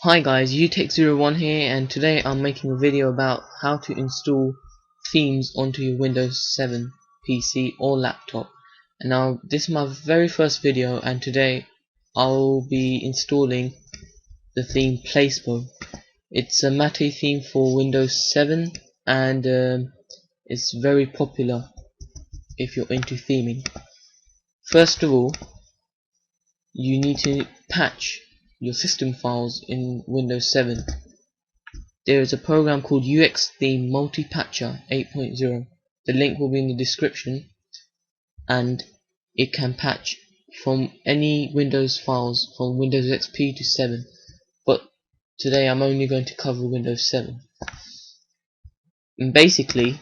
Hi guys, UTech01 here, and today I'm making a video about how to install themes onto your Windows 7 PC or laptop. And now this is my very first video, and today I'll be installing the theme Placebo. It's a Mate theme for Windows 7, and it's very popular if you're into theming. First of all, you need to patch your system files in Windows 7. There is a program called UXtheme Multi-Patcher 8.0. The link will be in the description, and it can patch from any Windows files from Windows XP to 7, but today I'm only going to cover Windows 7. And basically,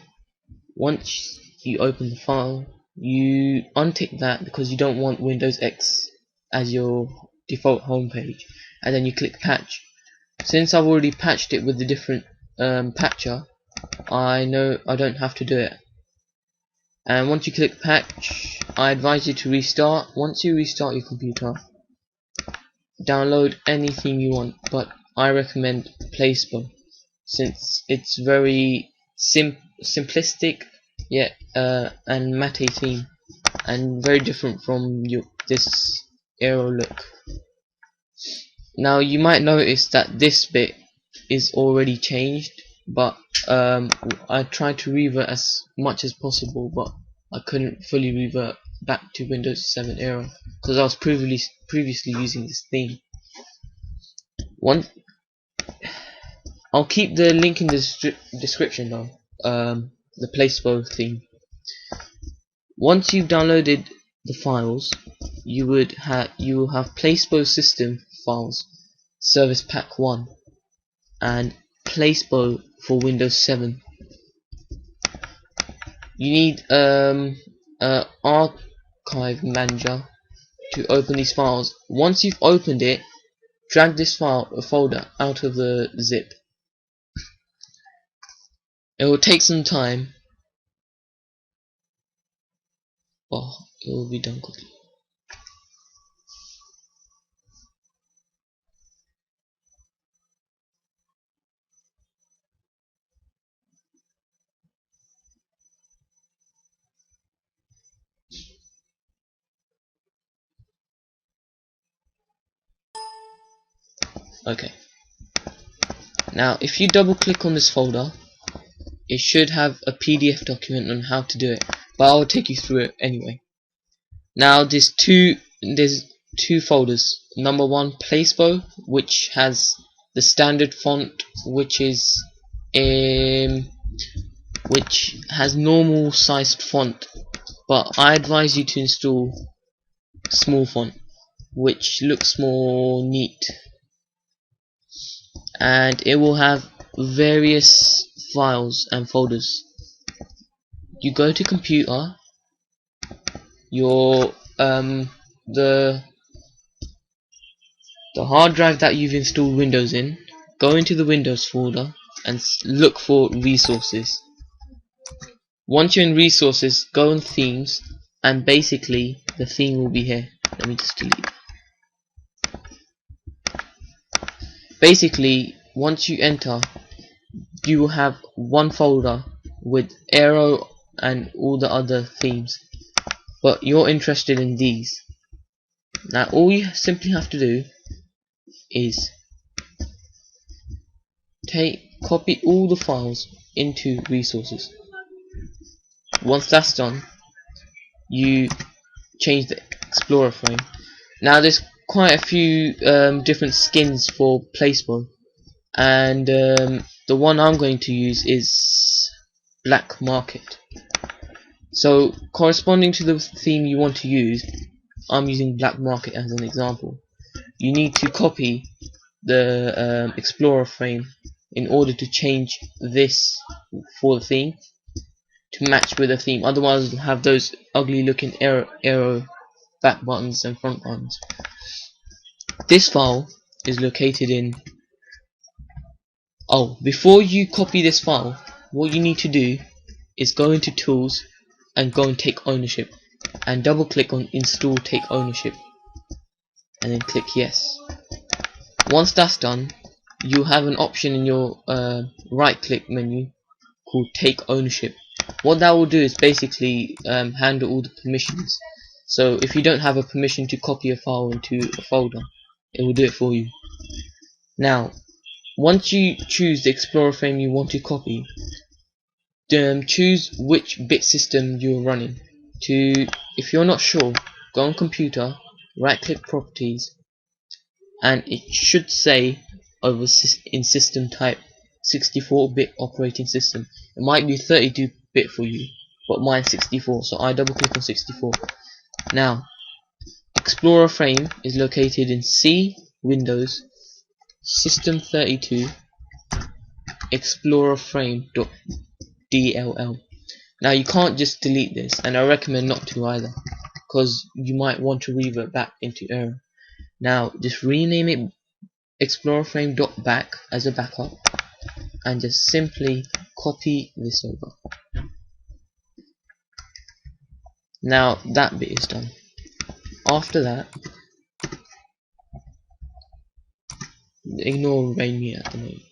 once you open the file, you untick that because you don't want Windows X as your default home page, and then you click patch. Since I've already patched it with the different patcher, I know I don't have to do it. And once you click patch, I advise you to restart. Once you restart your computer, download anything you want, but I recommend Placebo since it's very simplistic yet and matte theme, and very different from this Aero look. Now you might notice that this bit is already changed, but I tried to revert as much as possible, but I couldn't fully revert back to Windows 7 Aero because I was previously using this theme. I'll keep the link in the description though, the Placebo theme. Once you've downloaded the files, you will have Placebo system files, Service Pack 1, and Placebo for Windows 7. You need Archive Manager to open these files. Once you've opened it, drag this folder out of the zip. It will take some time, but it will be done quickly. Okay. Now, if you double click on this folder, it should have a PDF document on how to do it, but I'll take you through it anyway. Now, there's two folders. Number one, Placebo, which has the standard font, which has normal sized font, but I advise you to install small font, which looks more neat, and it will have various files and folders. You go to computer, your the hard drive that you've installed Windows in, go into the Windows folder and look for resources. Once you're in resources, go on themes, and basically the theme will be here. Let me just delete. Basically, once you enter, you will have one folder with Aero and all the other themes, but you're interested in these. Now all you simply have to do is copy all the files into resources. Once that's done, you change the Explorer frame. Now there's quite a few different skins for Placebo, and the one I'm going to use is Black Market. So corresponding to the theme you want to use, I'm using Black Market as an example. You need to copy the Explorer frame in order to change this for the theme to match with the theme, otherwise you'll have those ugly looking arrow back buttons and front buttons. This file is located in before you copy this file, what you need to do is go into Tools and go and Take Ownership, and double click on Install Take Ownership, and then click Yes. Once that's done, you have an option in your right click menu called take ownership. What that will do is basically handle all the permissions. So if you don't have a permission to copy a file into a folder, it will do it for you. Now, once you choose the Explorer frame you want to copy, choose which bit system you're running. If you're not sure, go on computer, right click properties, and it should say over in system type 64-bit operating system. It might be 32-bit for you, but mine's 64, so I double click on 64. Now, Explorer frame is located in C, Windows, System 32, Explorer frame.dll. Now you can't just delete this, and I recommend not to either, because you might want to revert back into error. Now just rename it Explorer frame.back as a backup, and just simply copy this over. Now that bit is done. After that, ignore RainMe at the moment.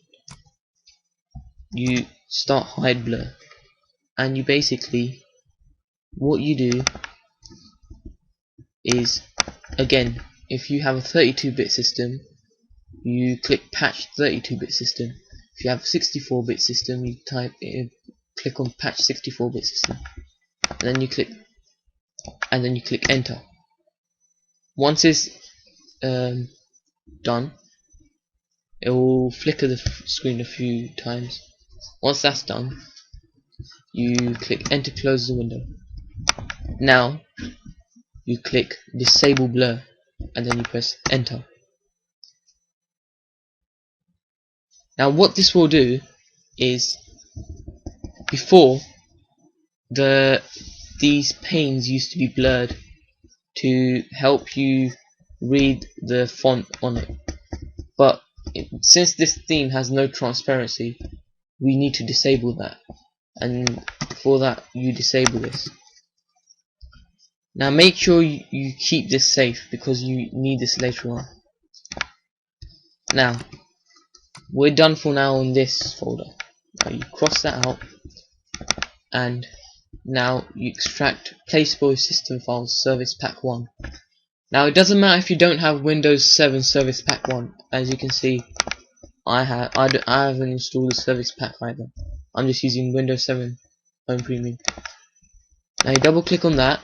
You start hide blur, and you basically, what you do is, again, if you have a 32-bit system, you click patch 32-bit system. If you have a 64-bit system, you click on patch 64-bit system, and then you click enter. Once it's done, it will flicker the screen a few times. Once that's done, you click enter, close the window. Now you click disable blur, and then you press enter. Now what this will do is, before, these panes used to be blurred to help you read the font on it, but since this theme has no transparency, we need to disable that, and for that you disable this. Now make sure you keep this safe, because you need this later on. Now we're done for now on this folder. Now you cross that out, and now you extract Placeboy system files service pack 1. Now it doesn't matter if you don't have Windows 7 service pack 1. As you can see, I haven't installed the service pack either. I'm just using Windows 7 Home Premium. Now you double click on that,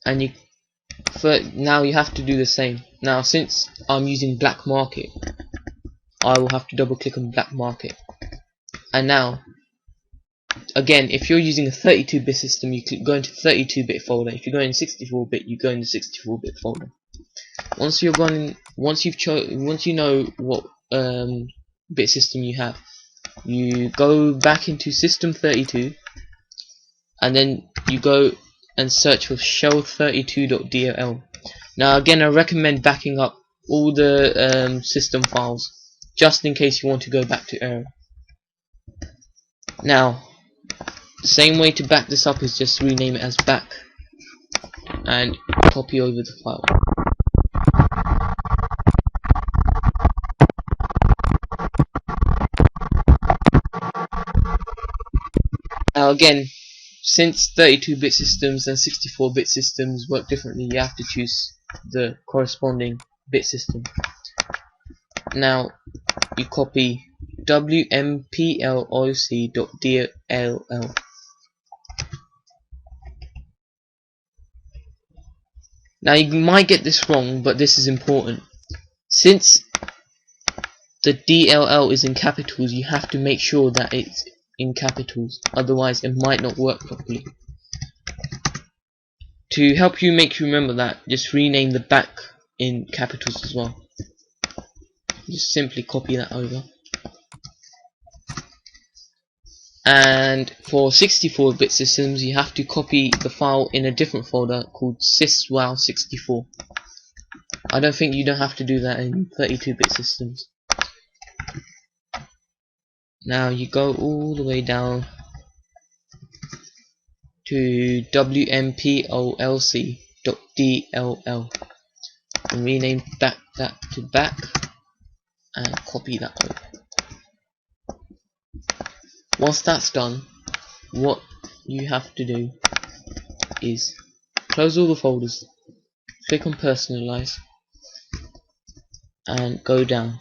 and now you have to do the same. Now since I'm using Black Market, I will have to double click on Black Market. And now, again, if you're using a 32-bit system, you go into 32-bit folder. If you're going 64-bit, you go into 64-bit folder. Once you know what bit system you have, you go back into System 32, and then you go and search for shell32.dll. Now again, I recommend backing up all the system files, just in case you want to go back to error. Now, the same way to back this up is just rename it as back and copy over the file. Now again, since 32-bit systems and 64-bit systems work differently, you have to choose the corresponding bit system. Now you copy wmploc.dll. Now you might get this wrong, but this is important. Since the DLL is in capitals, you have to make sure that it's in capitals, otherwise it might not work properly. To help you remember that, just rename the back in capitals as well. Just simply copy that over. And for 64-bit systems, you have to copy the file in a different folder called syswow64. I don't think you don't have to do that in 32-bit systems. Now you go all the way down to wmpolc.dll and rename that to back. and copy that code. Once that's done, what you have to do is close all the folders, click on personalize, and go down.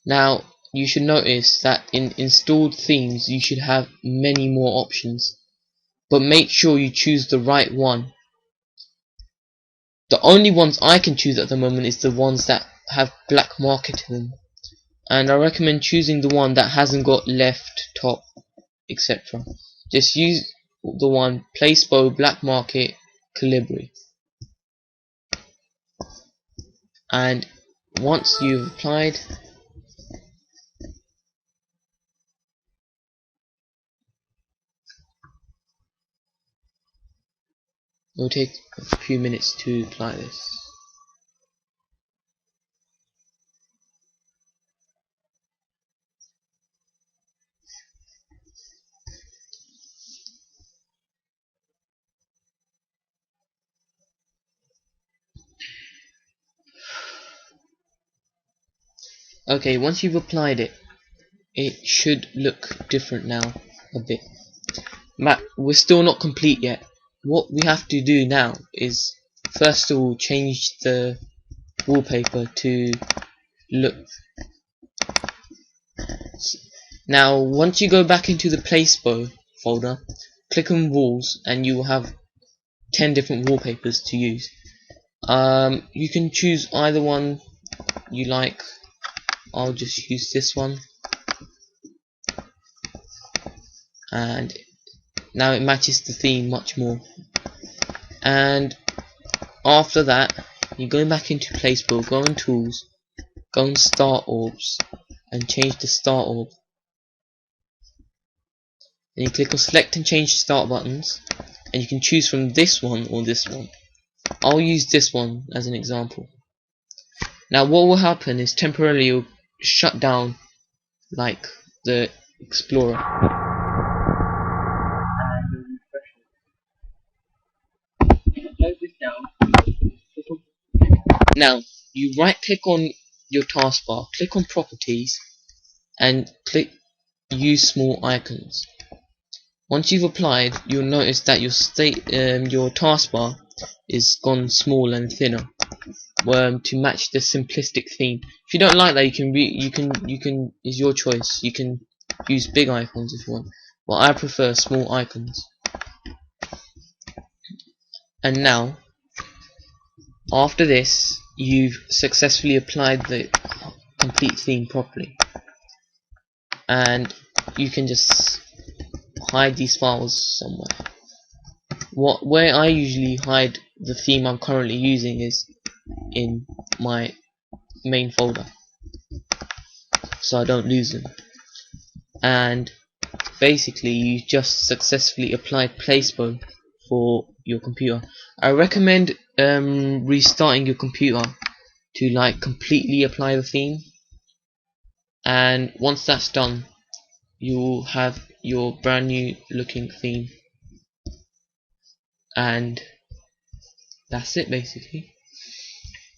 Now you should notice that in installed themes you should have many more options, but make sure you choose the right one. The only ones I can choose at the moment is the ones that have black market in them, and I recommend choosing the one that hasn't got left, top, etc. Just use the one Placebo, black market, Calibri, and once you've applied, it will take a few minutes to apply this. Okay, once you've applied it, it should look different now a bit. We're still not complete yet. What we have to do now is first of all change the wallpaper to look. Now once you go back into the Placebo folder, click on walls and you will have 10 different wallpapers to use. You can choose either one you like. I'll just use this one, and now it matches the theme much more. And after that, you're going back into Placebo, go on tools, go on star orbs, and change the star orb. Then you click on select and change start buttons, and you can choose from this one or this one. I'll use this one as an example. Now what will happen is temporarily you'll shut down like the Explorer. Close this down. Now you right click on your taskbar, click on properties, and click use small icons. Once you've applied, you'll notice that your taskbar is gone small and thinner, to match the simplistic theme. If you don't like that, you can is your choice. You can use big icons if you want, but I prefer small icons. And now, after this, you've successfully applied the complete theme properly, and you can just hide these files somewhere. Where I usually hide the theme I'm currently using is in my main folder, so I don't lose them. And basically you just successfully applied Placebo for your computer. I recommend restarting your computer to like completely apply the theme, and once that's done you'll have your brand new looking theme, and that's it basically.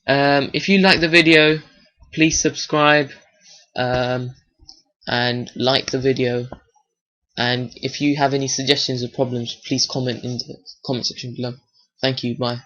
If you like the video, please subscribe and like the video, and if you have any suggestions or problems, please comment in the comment section below. Thank you, bye.